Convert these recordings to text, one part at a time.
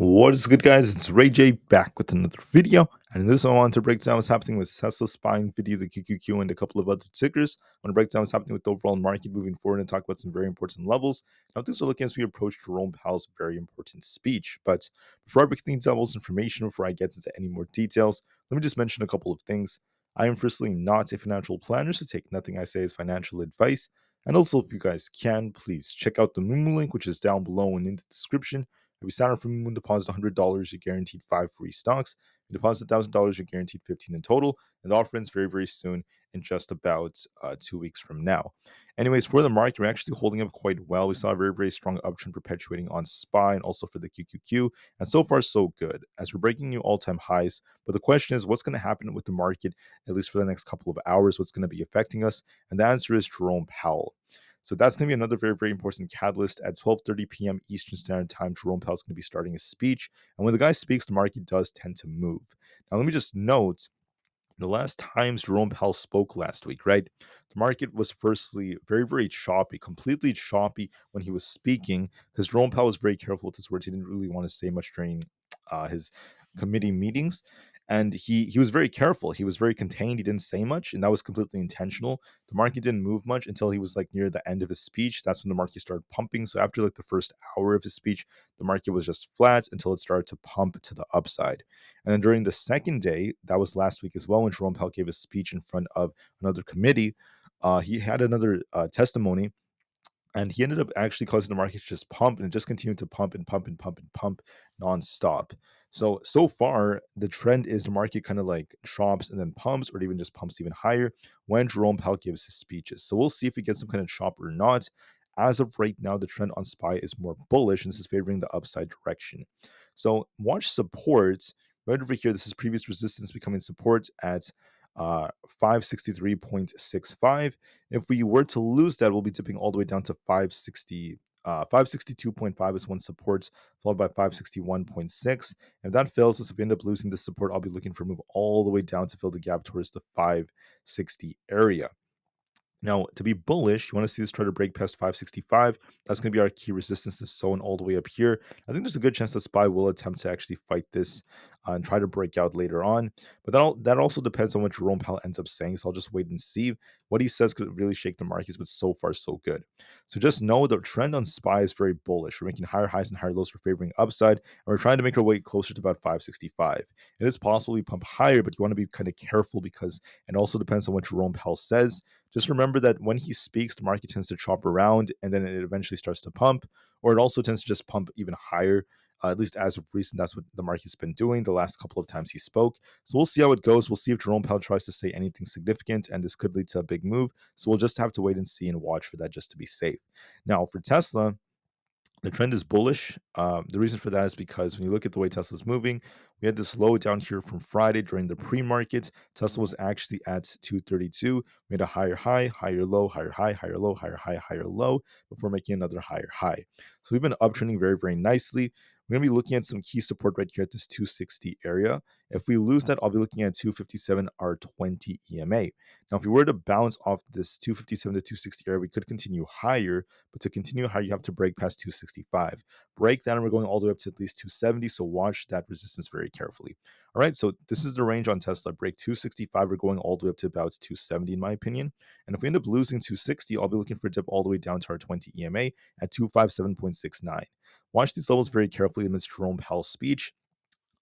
What is good, guys? It's Rey-Jay back with another video, and in this one I want to break down what's happening with Tesla, SPY, Nvidia, the QQQ, and a couple of other tickers. I want to break down what's happening with the overall market moving forward and talk about some very important levels. Now, things are looking as we approach Jerome Powell's very important speech. But before I break things down, most information, before I get into any more details, let me just mention a couple of things. I am firstly not a financial planner, so take nothing I say as financial advice. And also, if you guys can, please check out the Moomoo link, which is down below and in the description. If you sign up for Moomoo, deposit $100, you're guaranteed 5 free stocks. You deposit $1,000, you're guaranteed 15 in total. And the offer ends very, very soon in just about 2 weeks from now. Anyways, for the market, we're actually holding up quite well. We saw a very, very strong uptrend perpetuating on SPY and also for the QQQ. And so far, so good, as we're breaking new all-time highs. But the question is, what's going to happen with the market, at least for the next couple of hours? What's going to be affecting us? And the answer is Jerome Powell. So that's going to be another very, very important catalyst at 12:30 p.m. Eastern Standard Time. Jerome Powell is going to be starting his speech. And when the guy speaks, the market does tend to move. Now, let me just note the last times Jerome Powell spoke last week, right? The market was firstly very, very choppy, completely choppy when he was speaking, because Jerome Powell was very careful with his words. He didn't really want to say much during his committee meetings. And he was very careful. He was very contained. He didn't say much, and that was completely intentional. The market didn't move much until he was like near the end of his speech. That's when the market started pumping. So after like the first hour of his speech, the market was just flat until it started to pump to the upside. And then during the second day, that was last week as well, when Jerome Powell gave a speech in front of another committee, he had another testimony, and he ended up actually causing the market to just pump, and it just continued to pump and pump and pump and pump nonstop. So far, the trend is the market kind of like chops and then pumps, or even just pumps even higher when Jerome Powell gives his speeches. So we'll see if we get some kind of chop or not. As of right now, the trend on SPY is more bullish, and this is favoring the upside direction. So watch support right over here. This is previous resistance becoming support at 563.65. If we were to lose that, we'll be dipping all the way down to 560. 562.5 is one support, followed by 561.6. If that fails us, if we end up losing this support, I'll be looking for a move all the way down to fill the gap towards the 560 area. Now, to be bullish, you want to see this try to break past 565. That's going to be our key resistance to zone all the way up here. I think there's a good chance that SPY will attempt to actually fight this and try to break out later on. But that also depends on what Jerome Powell ends up saying. So I'll just wait and see. What he says could really shake the markets, but so far, so good. So just know the trend on SPY is very bullish. We're making higher highs and higher lows. We're favoring upside, and we're trying to make our way closer to about 565. It is possible we pump higher, but you want to be kind of careful because it also depends on what Jerome Powell says. Just remember that when he speaks, the market tends to chop around and then it eventually starts to pump, or it also tends to just pump even higher. At least as of recent, that's what the market's been doing the last couple of times he spoke. So we'll see how it goes. We'll see if Jerome Powell tries to say anything significant, and this could lead to a big move. So we'll just have to wait and see and watch for that just to be safe. Now, for Tesla, the trend is bullish. The reason for that is because when you look at the way Tesla's moving, we had this low down here from Friday during the pre-market. Tesla was actually at 232. We had a higher high, higher low, higher high, higher low, higher high, higher low before making another higher high. So we've been uptrending very, very nicely. We're going to be looking at some key support right here at this 260 area. If we lose that, I'll be looking at 257 R20 EMA. Now, if we were to bounce off this 257 to 260 area, we could continue higher, but to continue higher, you have to break past 265. Break that, and we're going all the way up to at least 270, so watch that resistance very carefully. All right, so this is the range on Tesla. Break 265, we're going all the way up to about 270 in my opinion. And if we end up losing 260, I'll be looking for a dip all the way down to our 20 EMA at 257.69. Watch these levels very carefully amidst Jerome Powell's speech.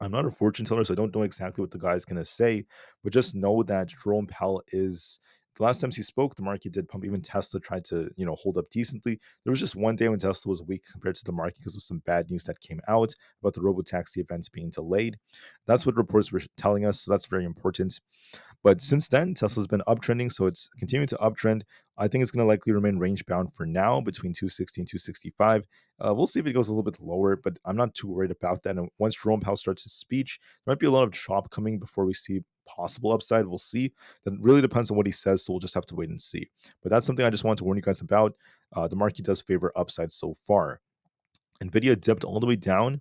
I'm not a fortune teller, so I don't know exactly what the guy's going to say, but just know that Jerome Powell is. The last times he spoke, the market did pump. Even Tesla tried to, hold up decently. There was just one day when Tesla was weak compared to the market because of some bad news that came out about the robotaxi events being delayed. That's what reports were telling us, so that's very important. But since then, Tesla's been uptrending, so it's continuing to uptrend. I think it's going to likely remain range bound for now between 260 and 265. We'll see if it goes a little bit lower, but I'm not too worried about that. And once Jerome Powell starts his speech, there might be a lot of chop coming before we see possible upside. We'll see. That really depends on what he says, so we'll just have to wait and see. But that's something I just wanted to warn you guys about. The market does favor upside so far. Nvidia dipped all the way down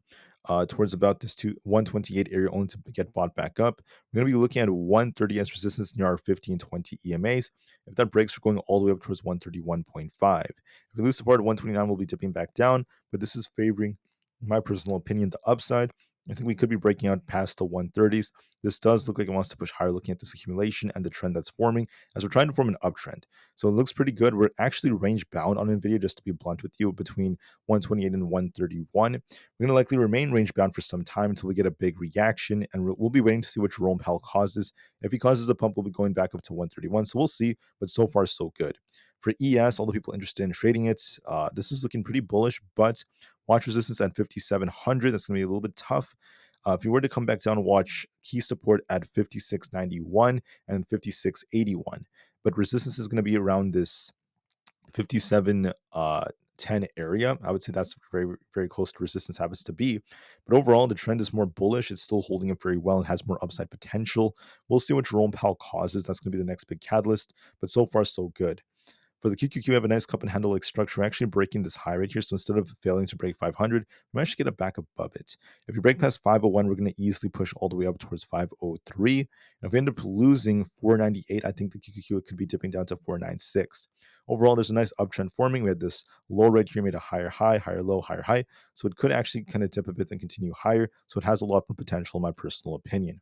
towards about this 128 area only to get bought back up. We're going to be looking at 130 as resistance near our 50 and 20 EMAs. If that breaks, we're going all the way up towards 131.5. If we lose support at 129, we'll be dipping back down, but this is favoring In my personal opinion, the upside, I think we could be breaking out past the 130s. This does look like it wants to push higher looking at this accumulation and the trend that's forming as we're trying to form an uptrend. So it looks pretty good. We're actually range bound on Nvidia, just to be blunt with you, between 128 and 131. We're going to likely remain range bound for some time until we get a big reaction, and we'll be waiting to see what Jerome Powell causes. If he causes a pump, we'll be going back up to 131. So we'll see, but so far so good. For ES, all the people interested in trading it, this is looking pretty bullish, but watch resistance at 5,700. That's going to be a little bit tough. If you were to come back down, watch key support at 5691 and 5681. But resistance is going to be around this 5710 area. I would say that's very, very close to resistance happens to be. But overall, the trend is more bullish. It's still holding up very well and has more upside potential. We'll see what Jerome Powell causes. That's going to be the next big catalyst. But so far, so good. For the QQQ, we have a nice cup and handle like structure. We're actually breaking this high right here. So instead of failing to break 500, we actually get it back above it. If we break past 501, we're going to easily push all the way up towards 503. And if we end up losing 498, I think the QQQ could be dipping down to 496. Overall, there's a nice uptrend forming. We had this low right here, made a higher high, higher low, higher high. So it could actually kind of dip a bit and continue higher. So it has a lot more potential, in my personal opinion.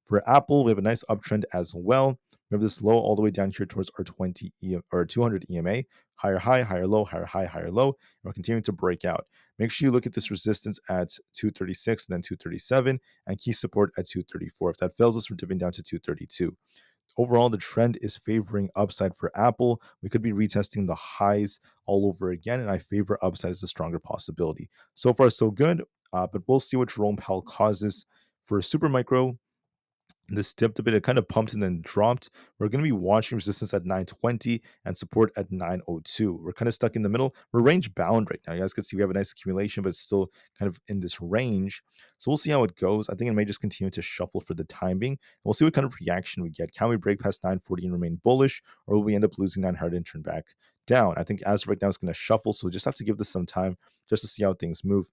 For Aapl, we have a nice uptrend as well. We have this low all the way down here towards our 20 or 200 EMA, higher high, higher low, higher high, higher low, and we're continuing to break out. Make sure you look at this resistance at 236 and then 237 and key support at 234. If that fails us, we're dipping down to 232. Overall, the trend is favoring upside for Aapl. We could be retesting the highs all over again, and I favor upside as a stronger possibility. So far, so good, but we'll see what Jerome Powell causes. For Supermicro, this dipped a bit. It kind of pumped and then dropped. We're going to be watching resistance at 920 and support at 902. We're kind of stuck in the middle. We're range bound right now. You guys can see we have a nice accumulation, but it's still kind of in this range. So we'll see how it goes. I think it may just continue to shuffle for the time being. We'll see what kind of reaction we get. Can we break past 940 and remain bullish, or will we end up losing 900 and turn back down? I think as of right now, it's going to shuffle. So we just have to give this some time just to see how things move.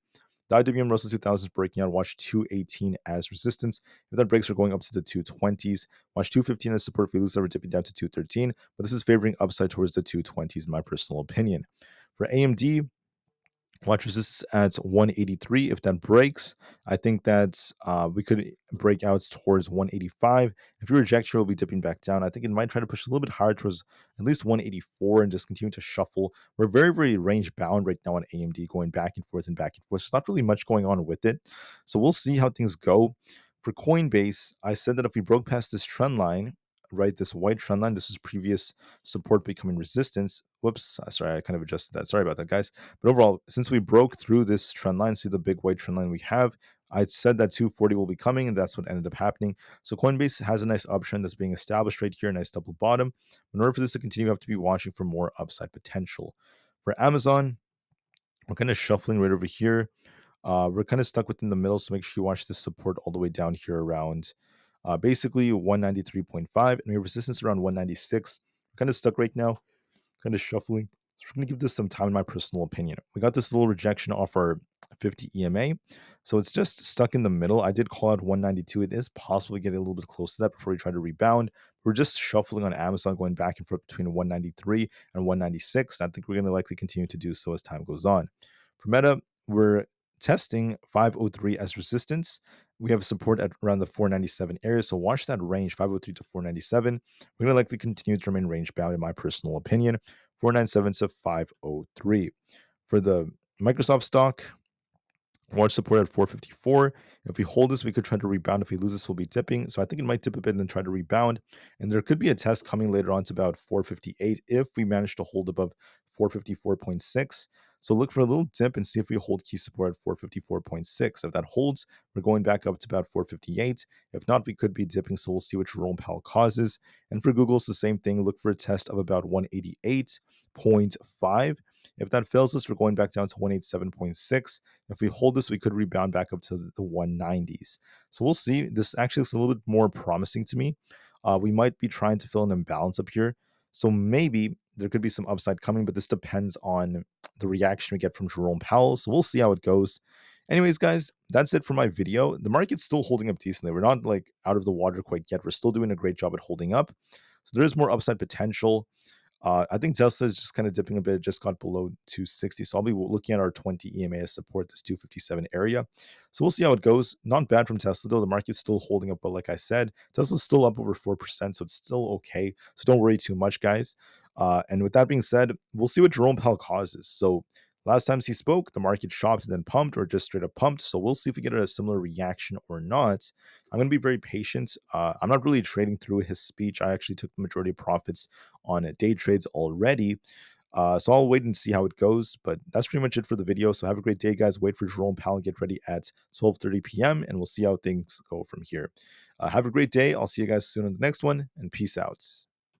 The IWM Russell 2000 is breaking out. Watch 218 as resistance. If that breaks, we're going up to the 220s. Watch 215 as support. If we lose that, we're dipping down to 213. But this is favoring upside towards the 220s, in my personal opinion. For AMD, watch resistance at 183. If that breaks, I think that we could break out towards 185. If we reject here, we'll be dipping back down. I think it might try to push a little bit higher towards at least 184 and just continue to shuffle. We're very, very range bound right now on AMD, going back and forth and back and forth. There's not really much going on with it. So we'll see how things go. For Coinbase, I said that if we broke past this trend line, right, this white trend line, this is previous support becoming resistance. Whoops, sorry, I kind of adjusted that. Sorry about that, guys. But overall, since we broke through this trend line, see the big white trend line we have, I said that 240 will be coming, and that's what ended up happening. So Coinbase has a nice uptrend that's being established right here, a nice double bottom. In order for this to continue, we have to be watching for more upside potential. For Amazon, we're kind of shuffling right over here. We're kind of stuck within the middle, so make sure you watch this support all the way down here around basically 193.5, and we have resistance around 196. We're kind of stuck right now, kind of shuffling. So we're going to give this some time, in my personal opinion. We got this little rejection off our 50 EMA. So it's just stuck in the middle. I did call out 192. It is possible to get a little bit close to that before we try to rebound. We're just shuffling on Amazon, going back and forth between 193 and 196. I think we're going to likely continue to do so as time goes on. For Meta, we're testing 503 as resistance. We have support at around the 497 area. So watch that range, 503 to 497. We're going to likely continue to remain range bound, in my personal opinion, 497 to 503. For the Microsoft stock, watch support at 454. If we hold this, we could try to rebound. If we lose this, we'll be dipping. So I think it might dip a bit and then try to rebound. And there could be a test coming later on to about 458 if we manage to hold above 454.6. So look for a little dip and see if we hold key support at 454.6. If that holds, we're going back up to about 458. If not, we could be dipping. So we'll see what Jerome Powell causes. And for Google, it's the same thing. Look for a test of about 188.5. If that fails us, we're going back down to 187.6. If we hold this, we could rebound back up to the 190s. So we'll see. This actually looks a little bit more promising to me. We might be trying to fill an imbalance up here. So maybe there could be some upside coming, but this depends on the reaction we get from Jerome Powell. So we'll see how it goes. Anyways, guys, that's it for my video. The market's still holding up decently. We're not like out of the water quite yet. We're still doing a great job at holding up. So there is more upside potential. I think Tesla is just kind of dipping a bit. It just got below 260. So I'll be looking at our 20 EMA as support, this 257 area. So we'll see how it goes. Not bad from Tesla, though. The market's still holding up. But like I said, Tesla's still up over 4%. So it's still okay. So don't worry too much, guys. And with that being said, we'll see what Jerome Powell causes. So last times he spoke, the market shopped and then pumped or just straight up pumped. So we'll see if we get a similar reaction or not. I'm going to be very patient. I'm not really trading through his speech. I actually took the majority of profits on day trades already. So I'll wait and see how it goes. But that's pretty much it for the video. So have a great day, guys. Wait for Jerome Powell. Get ready at 12:30 p.m. and we'll see how things go from here. Have a great day. I'll see you guys soon on the next one, and peace out.